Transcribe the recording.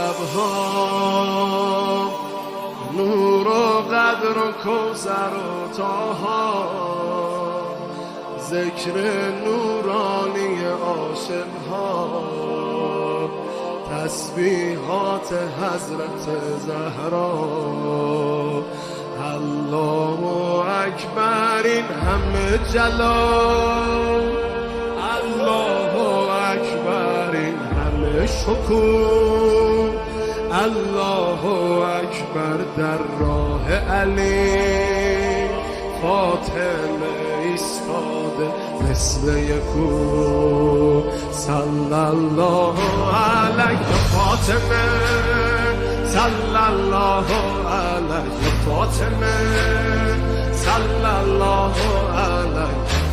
شبها، نور و قدر و کوثر و طاها، ذکر نورانی عاشقها، تسبیحات حضرت زهرا. الله اکبر این همه جلال، الله اکبر این همه شکوه، الله اکبر در راه علی، فاطمه ایستاده مثل یکو. صلی الله علیه فاطمه، صلی الله علیه فاطمه، صلی الله علیه